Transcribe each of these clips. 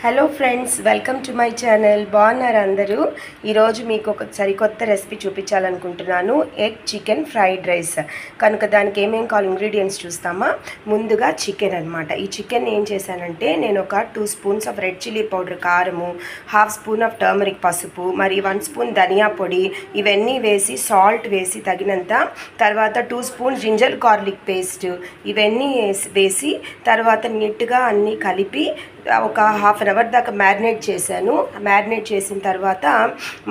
Hello friends, welcome to my channel. బాగున్నారు అందరూ? ఈరోజు మీకు ఒక సరికొత్త రెసిపీ చూపించాలనుకుంటున్నాను. Egg chicken fried rice. కనుక దానికి ఏమేం కావాలి ఇంగ్రీడియంట్స్ చూస్తామా. ముందుగా చికెన్ అనమాట. ఈ చికెన్ ఏం చేశానంటే నేను ఒక 2 spoons of red chilli powder కారము, హాఫ్ స్పూన్ ఆఫ్ టర్మరిక్ పసుపు, మరి 1 స్పూన్ ధనియా పొడి ఇవన్నీ వేసి సాల్ట్ వేసి తగినంత, తర్వాత 2 స్పూన్ జింజర్ గార్లిక్ పేస్ట్ ఇవన్నీ వేసి తర్వాత నీట్గా అన్నీ కలిపి ఒక హాఫ్ అన్ అవర్ దాకా మ్యారినేట్ చేశాను. మ్యారినేట్ చేసిన తర్వాత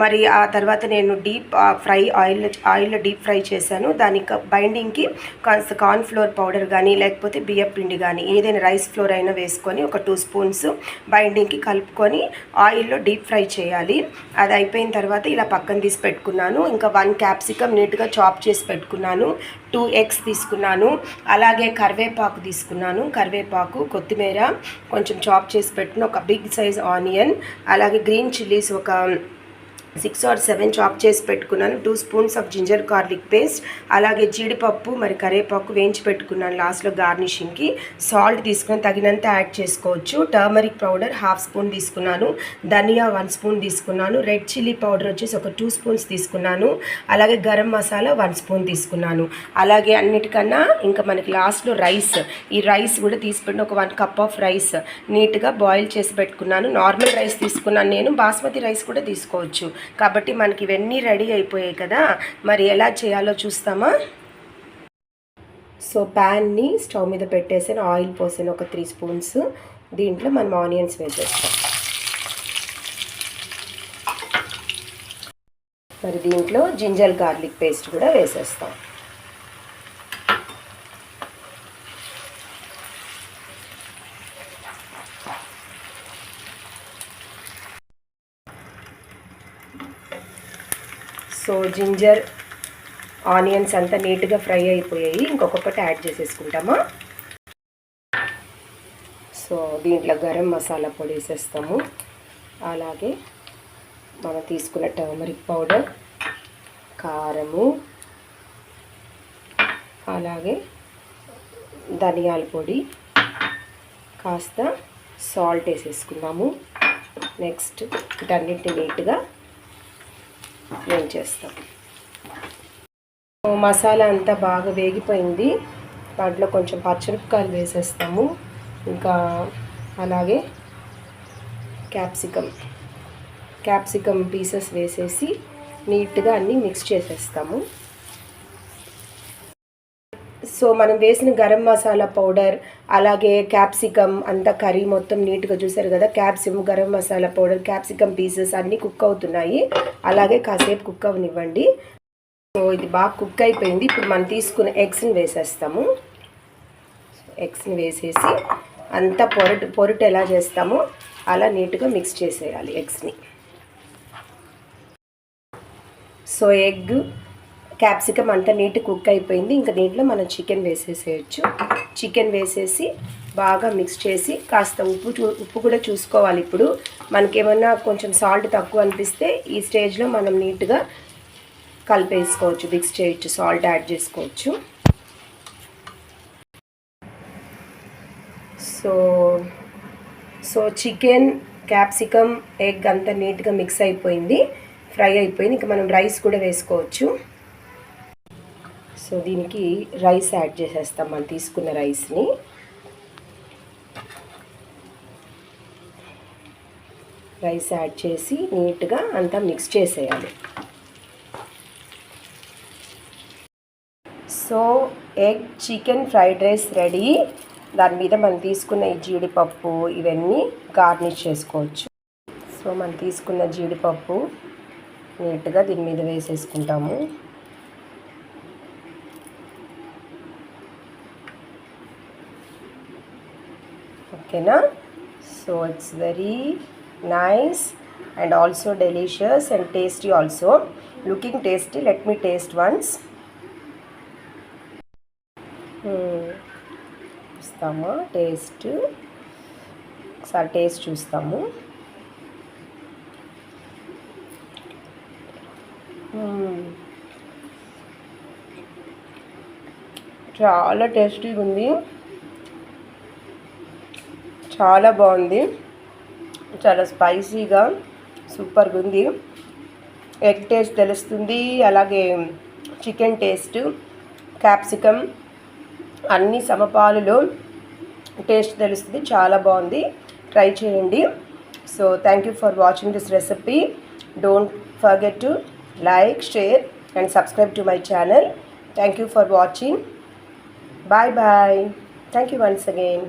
మరి ఆ తర్వాత నేను డీప్ ఫ్రై ఆయిల్లో డీప్ ఫ్రై చేశాను. దానికి బైండింగ్కి కాస్త కార్న్ ఫ్లోర్ పౌడర్ కానీ లేకపోతే బియ్యం పిండి కానీ ఏదైనా రైస్ ఫ్లోర్ అయినా వేసుకొని ఒక 2 స్పూన్స్ బైండింగ్కి కలుపుకొని ఆయిల్లో డీప్ ఫ్రై చేయాలి. అది అయిపోయిన తర్వాత ఇలా పక్కన తీసి పెట్టుకున్నాను. ఇంకా 1 క్యాప్సికమ్ నీట్గా చాప్ చేసి పెట్టుకున్నాను. 2 ఎగ్స్ తీసుకున్నాను. అలాగే కరివేపాకు తీసుకున్నాను. కరివేపాకు, కొత్తిమీర, కొంచెం చాప్ చేసి పెట్టిన ఒక బిగ్ సైజ్ ఆనియన్, అలాగే గ్రీన్ చిల్లీస్ ఒక 6 or 7 చాప్ చేసి పెట్టుకున్నాను. 2 spoons of ginger garlic paste, అలాగే జీడిపప్పు మరి కరివేపాకు వేయించి పెట్టుకున్నాను లాస్ట్లో గార్నిషింగ్కి. సాల్ట్ తీసుకొని తగినంత యాడ్ చేసుకోవచ్చు. టర్మరిక్ పౌడర్ హాఫ్ స్పూన్ తీసుకున్నాను. ధనియా 1 స్పూన్ తీసుకున్నాను. రెడ్ చిల్లీ పౌడర్ వచ్చేసి ఒక 2 స్పూన్స్ తీసుకున్నాను. అలాగే గరం మసాలా 1 స్పూన్ తీసుకున్నాను. అలాగే అన్నిటికన్నా ఇంకా మనకి లాస్ట్లో రైస్, ఈ రైస్ కూడా తీసుకుని ఒక 1 కప్ ఆఫ్ రైస్ నీట్గా బాయిల్ చేసి పెట్టుకున్నాను. నార్మల్ రైస్ తీసుకున్నాను నేను, బాస్మతి రైస్ కూడా తీసుకోవచ్చు. కాబట్టి మనకి ఇవన్నీ రెడీ అయిపోయాయి కదా, మరి ఎలా చేయాలో చూస్తామా. సో ప్యాన్ని స్టవ్ మీద పెట్టేసాను, ఆయిల్ పోసాను ఒక 3 స్పూన్స్. దీంట్లో మనం ఆనియన్స్ వేసేస్తాం. మరి దీంట్లో జింజర్ గార్లిక్ పేస్ట్ కూడా వేసేస్తాం. సో జింజర్ ఆనియన్స్ అంతా నీట్గా ఫ్రై అయిపోయాయి. ఇంకొకటి యాడ్ చేసేసుకుంటామా. సో దీంట్లో గరం మసాలా పొడి వేసేస్తాము. అలాగే మనం తీసుకున్న టర్మరిక్ పౌడర్, కారము, అలాగే ధనియాల పొడి, కాస్త సాల్ట్ వేసేసుకున్నాము. నెక్స్ట్ వీటన్నిటిని నీట్గా వేయించేస్తాం. మసాలా అంతా బాగా వేగిపోయింది. దాంట్లో కొంచెం పచ్చిమిరపకాయలు వేసేస్తాము. ఇంకా అలాగే క్యాప్సికమ్ పీసెస్ వేసేసి నీట్గా అన్నీ మిక్స్ చేసేస్తాము. సో మనం వేసిన గరం మసాలా పౌడర్, అలాగే క్యాప్సికమ్ అంతా కర్రీ మొత్తం నీట్గా చూసారు కదా. Garam masala powder, capsicum pieces అన్నీ కుక్ అవుతున్నాయి. అలాగే కాసేపు కుక్ అవనివ్వండి. సో ఇది బాగా కుక్ అయిపోయింది. ఇప్పుడు మనం తీసుకున్న ఎగ్స్ని వేసేస్తాము. ఎగ్స్ని వేసేసి అంతా పొరుటు ఎలా చేస్తామో అలా నీట్గా మిక్స్ చేసేయాలి ఎగ్స్ని. సో ఎగ్, క్యాప్సికమ్ అంతా నీట్ కుక్ అయిపోయింది. ఇంకా దీంట్లో మనం చికెన్ వేసేసేయచ్చు. చికెన్ వేసేసి బాగా మిక్స్ చేసి కాస్త ఉప్పు కూడా చూసుకోవాలి. ఇప్పుడు మనకేమన్నా కొంచెం సాల్ట్ తక్కువ అనిపిస్తే ఈ స్టేజ్లో మనం నీట్గా కలిపేసుకోవచ్చు, మిక్స్ చేయొచ్చు, సాల్ట్ యాడ్ చేసుకోవచ్చు. సో చికెన్, క్యాప్సికమ్, ఎగ్ అంతా నీట్గా మిక్స్ అయిపోయింది, ఫ్రై అయిపోయింది. ఇంకా మనం రైస్ కూడా వేసుకోవచ్చు. సో దీనికి రైస్ యాడ్ చేసేస్తాం. మనం తీసుకున్న రైస్ని యాడ్ చేసి నీట్గా అంతా మిక్స్ చేసేయాలి. So egg chicken fried rice ready. దాని మీద మనం తీసుకున్న ఈ జీడిపప్పు ఇవన్నీ గార్నిష్ చేసుకోవచ్చు. సో మనం తీసుకున్న జీడిపప్పు నీట్గా దీని మీద వేసేసుకుంటాము. ఓకేనా. So it's very nice and also delicious and tasty also. Looking tasty. Let me taste once. చూస్తాము టేస్ట్, ఒకసారి టేస్ట్ చూస్తాము. చాలా టేస్టీగా ఉంది, చాలా బాగుంది. చాలా స్పైసీగా సూపర్గా ఉంది. ఎగ్ టేస్ట్ తెలుస్తుంది, అలాగే చికెన్ టేస్ట్, క్యాప్సికమ్ అన్ని సమపాలులో టేస్ట్ తెలుస్తుంది. చాలా బాగుంది, ట్రై చేయండి. So thank you for watching this recipe. Don't forget to like, share and subscribe to my channel. Thank you for watching. Bye bye. Thank you once again.